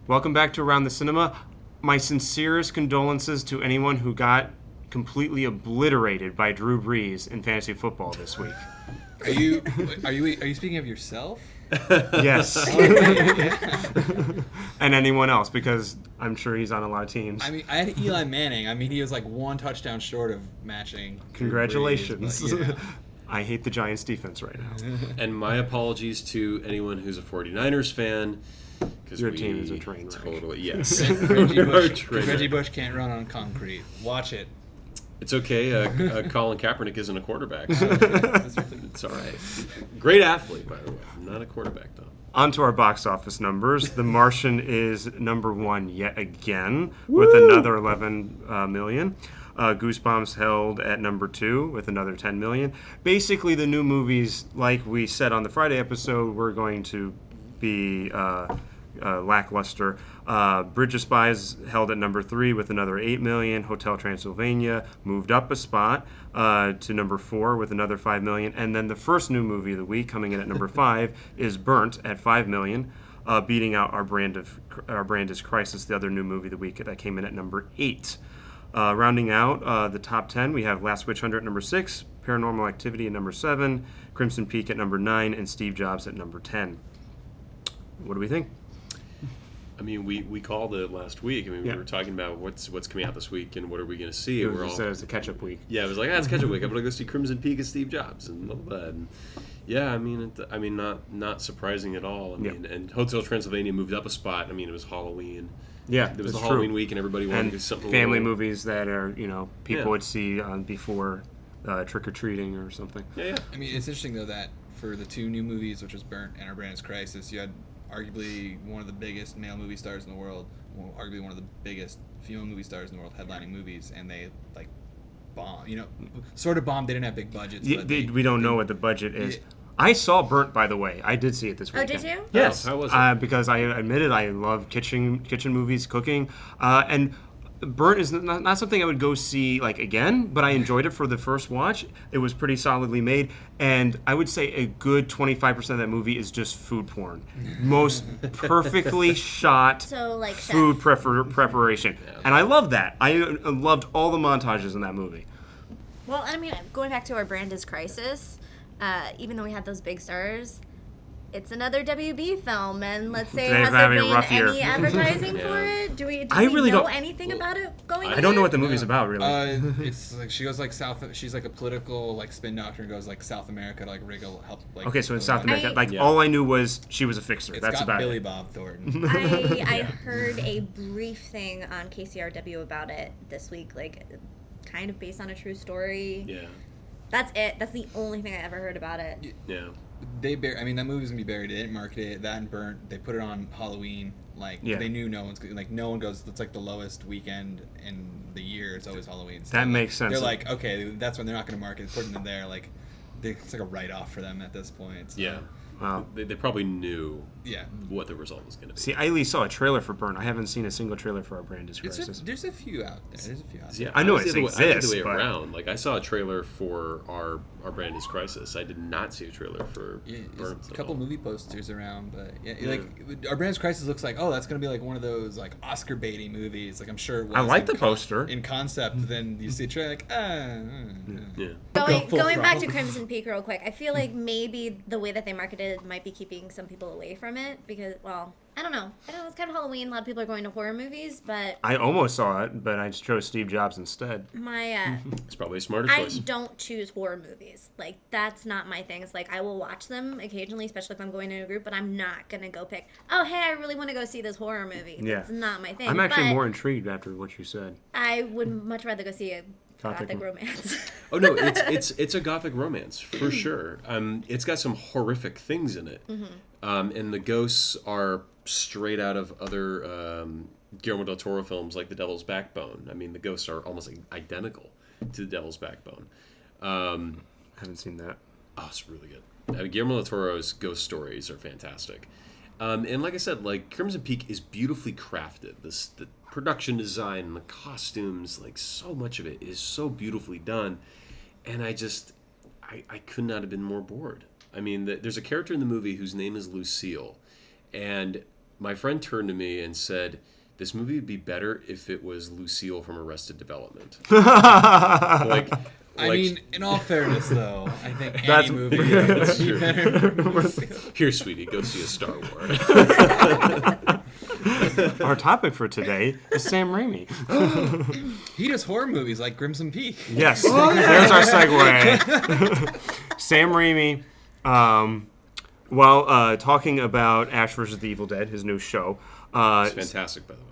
Welcome back to Around the Cinema. My sincerest condolences to anyone who got completely obliterated by Drew Brees in fantasy football this week. Are you speaking of yourself? Yes. And anyone else, because I'm sure he's on a lot of teams. I mean, I had Eli Manning. I mean, he was like one touchdown short of matching. Congratulations. Drew Brees, but, I hate the Giants defense right now. And my apologies to anyone who's a 49ers fan. Your team is a train wreck. Totally, yes. Reggie Bush can't run on concrete. Watch it. It's okay. Colin Kaepernick isn't a quarterback. So it's all right. Great athlete, by the way. Not a quarterback, though. On to our box office numbers. The Martian is number one yet again with another 11 million. Goosebumps held at number 2 with another 10 million. Basically, the new movies, like we said on the Friday episode, were going to be lackluster. Bridge of Spies held at number 3 with another 8 million. Hotel Transylvania moved up a spot to number 4 with another 5 million. And then the first new movie of the week, coming in at number 5, is Burnt at 5 million, beating out Our Brand is Crisis, the other new movie of the week that came in at number 8. Rounding out the top 10, we have Last Witch Hunter at number 6, Paranormal Activity at number 7, Crimson Peak at number 9, and Steve Jobs at number 10. What do we think? I mean, we called it last week. I mean, we were talking about what's coming out this week and what are we going to see. It was a catch-up week. Yeah, it was like, it's catch-up week. I'm going to go see Crimson Peak and Steve Jobs and all that. And yeah, I mean, not surprising at all. I mean, and Hotel Transylvania moved up a spot. I mean, it was Halloween. Yeah, it was the Halloween week, and everybody wanted to do something. Family movies that are people would see before trick or treating or something. Yeah. I mean, it's interesting though that for the two new movies, which was Burnt and Our Brand is Crisis, you had arguably one of the biggest male movie stars in the world, arguably one of the biggest female movie stars in the world, headlining movies, and they like bombed. Sort of bombed. They didn't have big budgets. Yeah, we don't know what the budget is. I saw Burnt, by the way. I did see it this weekend. Oh, did you? Yes. How was it? Because I admitted I love kitchen movies, cooking, and Burnt is not something I would go see again, but I enjoyed it for the first watch. It was pretty solidly made, and I would say a good 25% of that movie is just food porn. Most perfectly shot food preparation. Yeah. And I love that. I loved all the montages in that movie. Well, I mean, going back to Our Brand is Crisis, even though we had those big stars, it's another WB film, and let's say has there been any advertising for it? Do we know anything about it going on? I don't know what the movie's about, really. It's like she goes she's like a political spin doctor and goes South America to help. Okay, so in South America, all I knew was she was a fixer. That's got about Billy it. Bob Thornton. I heard a brief thing on KCRW about it this week, kind of based on a true story. Yeah. That's it. That's the only thing I ever heard about it. Yeah. I mean, that movie's gonna be buried. They didn't market it. That and Burnt. They put it on Halloween. They knew no one's no one goes. It's the lowest weekend in the year. It's always Halloween. So that makes sense. They're okay, that's when they're not gonna market it. Putting it there, it's like a write-off for them at this point. So. Yeah. Wow. They probably knew Yeah. what the result was going to be. See, I at least saw a trailer for Burn. I haven't seen a single trailer for Our Brand is Crisis. There's a few out there. Yeah, I know it exists. I exists, the way but... around. I saw a trailer for Our Brand is Crisis. I did not see a trailer for Burn. A couple movie posters around, but Our Brand is Crisis looks like that's gonna be one of those Oscar baity movies. I'm sure it was. I like the poster in concept. Then you see a trailer Yeah. Going back to Crimson Peak real quick, I feel like maybe the way that they marketed it might be keeping some people away from it because, I don't know. It's kind of Halloween. A lot of people are going to horror movies, but... I almost saw it, but I chose Steve Jobs instead. It's probably a smarter choice. I don't choose horror movies. That's not my thing. It's I will watch them occasionally, especially if I'm going in a group, but I'm not going to go pick, hey, I really want to go see this horror movie. Yeah. That's not my thing. I'm actually more intrigued after what you said. I would much rather go see a gothic romance. Oh no, it's a gothic romance for sure. It's got some horrific things in it, and the ghosts are straight out of other Guillermo del Toro films like The Devil's Backbone. I mean, the ghosts are almost identical to The Devil's Backbone. I haven't seen that. Oh, it's really good. Guillermo del Toro's ghost stories are fantastic. And like I said, Crimson Peak is beautifully crafted. The production design and the costumes, so much of it is so beautifully done. And I could not have been more bored. I mean, there's a character in the movie whose name is Lucille. And my friend turned to me and said, "This movie would be better if it was Lucille from Arrested Development." like, I mean, in all fairness, though, I think That's- any movie yeah, would that's be true. better. Here, sweetie, go see a Star Wars. Our topic for today is Sam Raimi. He does horror movies like Crimson Peak. Yes, there's our segue. Sam Raimi, while talking about Ash vs. the Evil Dead, his new show. It's fantastic, by the way.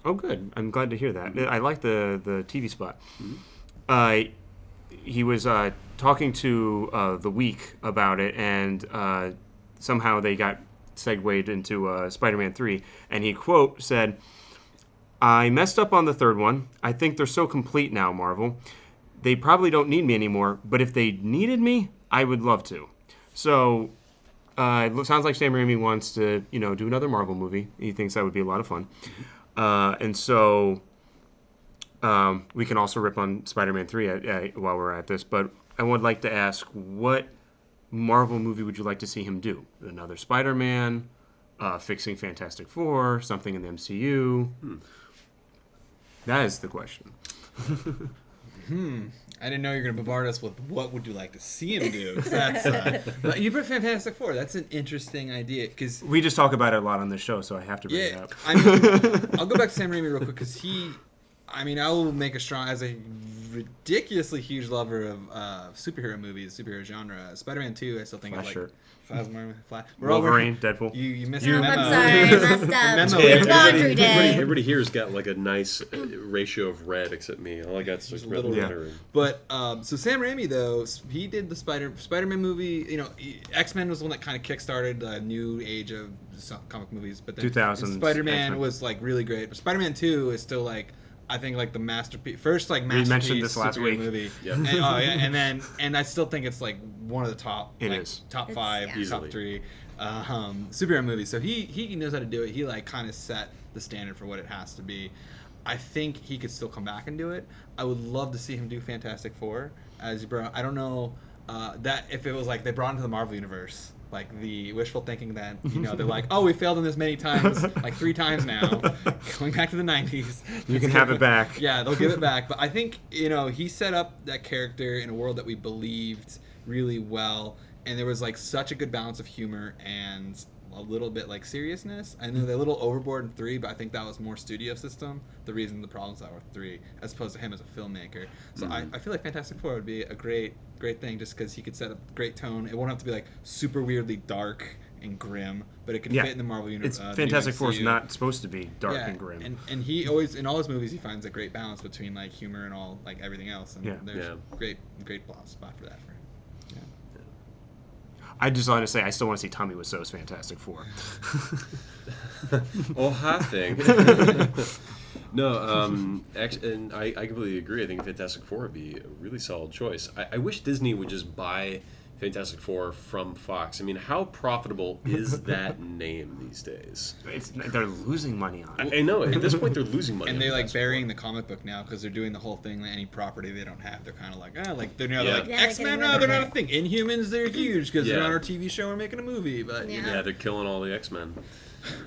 Oh, good. I'm glad to hear that. I like the TV spot. He was talking to The Week about it, and somehow they got segued into Spider-Man 3, and he, quote, said, "I messed up on the third one. I think they're so complete now, Marvel. They probably don't need me anymore, but if they needed me, I would love to." So it sounds like Sam Raimi wants to, do another Marvel movie. He thinks that would be a lot of fun. And so we can also rip on Spider-Man 3 while we're at this, but I would like to ask, what Marvel movie would you like to see him do? Another Spider-Man, fixing Fantastic Four, something in the MCU? That is the question. I didn't know you were going to bombard us with what would you like to see him do. 'Cause that's, you put Fantastic Four. That's an interesting idea. Cause, We just talk about it a lot on the show, so I have to bring it up. I mean, I'll go back to Sam Raimi real quick because I will make a strong, as a ridiculously huge lover of superhero movies, superhero genre. Spider-Man 2, I still think Flash is shirt. Flash. Wolverine, Deadpool. You missed You- the I'm memo. sorry, I messed up. Memo. It's laundry day. Everybody here's got like a nice ratio of red, except me. All I got is Just like a red little letter. But so Sam Raimi though, he did the Spider-Man movie. X-Men was the one that kind of kickstarted the new age of comic movies. But then 2000s Spider-Man X-Men. was like really great. But Spider-Man 2 is still like, I think, like the masterpiece. First, like masterpiece. mentioned this last superhero week. movie. Yep. And I still think it's like one of the top. It like, is. top It's- 5, yeah. top Easily. 3 superhero movies. So he knows how to do it. He like kind of set the standard for what it has to be. I think he could still come back and do it. I would love to see him do Fantastic Four as you brought. I don't know that if it was like they brought into the Marvel universe. Like the wishful thinking that they're like, oh, we failed in this many times, like 3 times now, going back to the 90s. You can have it back. Yeah, they'll give it back. But I think he set up that character in a world that we believed really well, and there was like such a good balance of humor and a little bit like seriousness. I know they're a little overboard in 3, but I think that was more studio system. The reason the problems that were 3, as opposed to him as a filmmaker. So I feel like Fantastic Four would be a great thing, just because he could set a great tone. It won't have to be like super weirdly dark and grim, but it could fit in the Marvel universe. It's Fantastic Four is not supposed to be dark and grim. And he always, in all his movies, he finds a great balance between like humor and all like everything else. And there's great spot for that for him. I just want to say I still want to see Tommy Wiseau's Fantastic Four. Oh, hot thing. No, and I completely agree. I think Fantastic Four would be a really solid choice. I wish Disney would just buy Fantastic Four from Fox. I mean, how profitable is that name these days? They're losing money on it. I know. At this point, they're losing money. And on they're like Fantastic burying Four. the comic book now because they're doing the whole thing. Like any property they don't have, they're kind of like, they're like Yeah, X-Men. getting No, rid they're of not a it. thing. Inhumans, they're huge because they're Yeah. on our TV show. We're making a movie, but Yeah. Yeah, they're killing all the X-Men.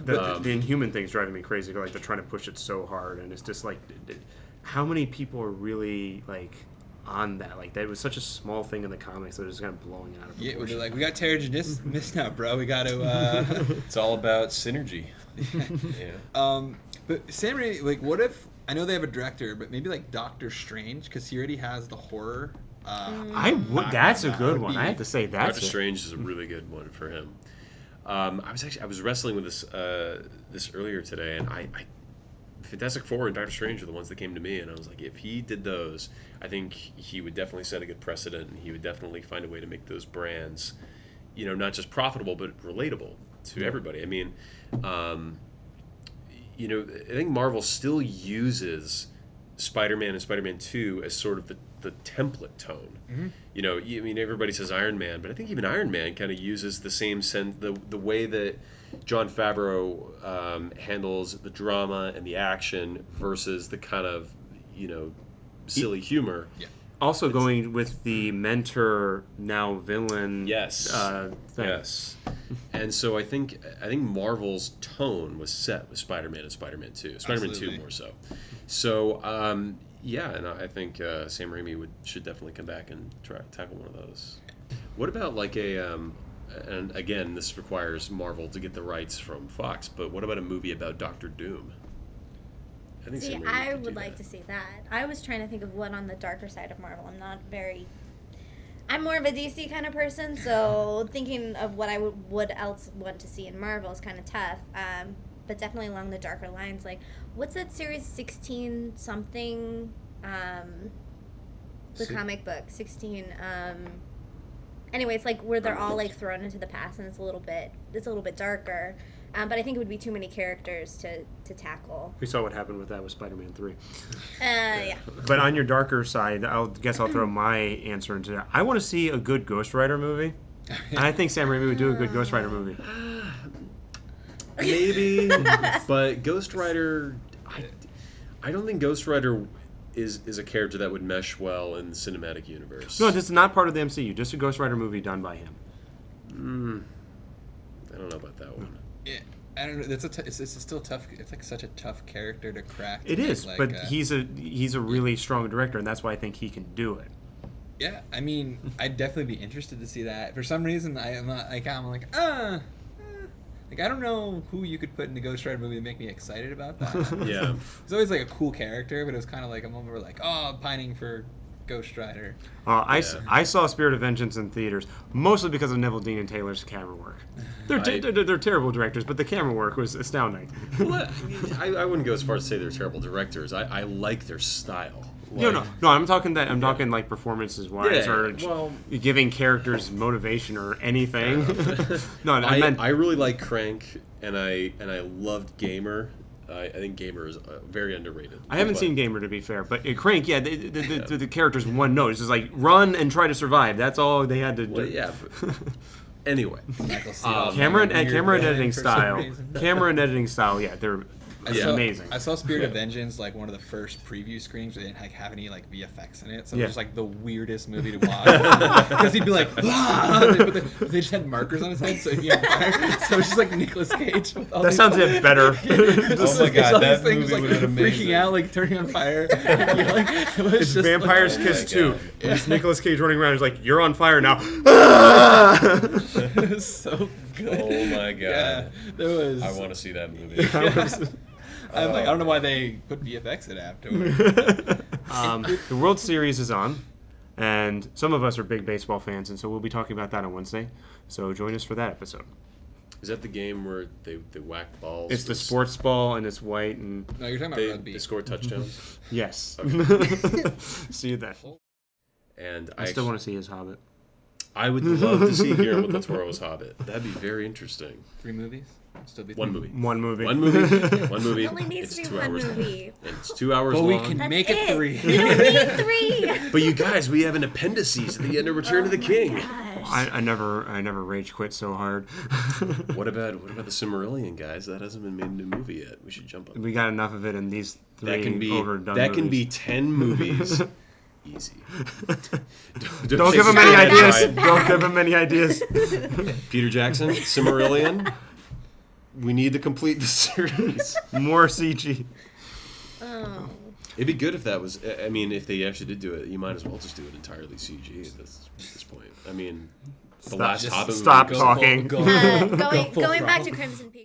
The Inhuman thing's driving me crazy. Like they're trying to push it so hard, and it's just like, how many people are really like on that? Like that was such a small thing in the comics. They're just kind of blowing it out of yeah, proportion. they're like, we got terrigen mist now, bro. We got to. It's all about synergy. Yeah. But Sam Raimi, like, what if I know they have a director, but maybe like Doctor Strange because he already has the horror. That's a good would one. be- I have to say that's Doctor Strange is a really good one for him. I was wrestling with this earlier today, and I Fantastic Four and Doctor Strange are the ones that came to me, and I was like, if he did those, I think he would definitely set a good precedent, and he would definitely find a way to make those brands, not just profitable but relatable to everybody. I mean, I think Marvel still uses Spider-Man and Spider-Man 2 as sort of the template tone. Mm-hmm. Everybody says Iron Man, but I think even Iron Man kind of uses the same sense, the way that Jon Favreau handles the drama and the action versus the kind of, silly humor. Yeah. Also going with the mentor, now villain. Yes. Thing. Yes. And so I think Marvel's tone was set with Spider-Man and Spider-Man 2. Spider-Man 2 more so. So, yeah, and I think Sam Raimi should definitely come back and try to tackle one of those. What about like and again, this requires Marvel to get the rights from Fox, but what about a movie about Doctor Doom? I think Sam Raimi I could would do like that. to see that. I was trying to think of what on the darker side of Marvel. I'm more of a DC kind of person, so thinking of what I would else want to see in Marvel is kind of tough. But definitely along the darker lines, like what's that series 16 something? The comic book 16. Anyway, it's like where they're all like thrown into the past, and it's a little bit darker. But I think it would be too many characters to tackle. We saw what happened with that with Spider-Man 3. Yeah. But on your darker side, I'll throw my answer into that. I want to see a good Ghost Rider movie. And I think Sam Raimi would do a good Ghost Rider movie. Maybe, but Ghost Rider, I don't think Ghost Rider is a character that would mesh well in the cinematic universe. No, this is not part of the MCU. Just a Ghost Rider movie done by him. I don't know about that one. Yeah, I don't know. It's still tough. It's like such a tough character to crack. It is, but he's a really strong director, and that's why I think he can do it. Yeah, I mean, I'd definitely be interested to see that. For some reason, I'm like, like I don't know who you could put in a Ghost Rider movie to make me excited about that. Yeah, it's always like a cool character, but it was kind of like a moment where like, oh, I'm pining for Ghost Rider. I saw Spirit of Vengeance in theaters, mostly because of Neville Dean and Taylor's camera work. They're terrible directors, but the camera work was astounding. Well, I wouldn't go as far as to say they're terrible directors. I like their style. No. I'm talking like performances wise, or giving characters motivation or anything. No, I really like Crank, and I loved Gamer. I think Gamer is very underrated. I haven't seen Gamer, to be fair, but Crank, the characters one note. It's just like run and try to survive. That's all they had to do. Well, yeah. Anyway, camera and editing style. Camera and editing style. Yeah, they're amazing. I saw Spirit of Vengeance, like one of the first preview screenings where they didn't have any like VFX in it, so it was just like the weirdest movie to watch. Because he'd be like, but they just had markers on his head, so he'd be on fire. So it's just like Nicolas Cage. With all that sounds better. Oh my god, that movie like would have been amazing. Freaking out, like turning on fire. It's Vampire's Kiss 2. It's Nicolas Cage running around. He's like, "You're on fire now." It was so good. Oh my god. Yeah, there was. I want to see that movie. I'm like, I don't know why they put VFX in afterwards. The World Series is on, and some of us are big baseball fans, and so we'll be talking about that on Wednesday. So join us for that episode. Is that the game where they whack balls? It's the sports ball, and it's white, and No, you're talking about rugby. they score touchdowns. yes. See you then. And I still want to see his Hobbit. I would love to see Guillermo del Toro's Hobbit. That'd be very interesting. 3 movies? Still be One movie. One movie. One movie. One movie. It only needs It's to be 2 one hours movie. long. And it's 2 hours But long. we can That's make it 3. We don't need 3. But you guys, we have an appendices at the end of Return of the King. Gosh. I never rage quit so hard. What about the Silmarillion, guys? That hasn't been made into a movie yet. We should jump on We got enough of it in these 3 that. Can be overdone that can be movies. 10 movies. Easy. Don't give him any ideas. Don't give him any ideas. Peter Jackson, Silmarillion. We need to complete the series. More CG. Oh. It'd be good if that was. I mean, if they actually did do it, you might as well just do it entirely CG at this point. I mean, the last Hobbit movie. Stop talking. Going back to Crimson Peak.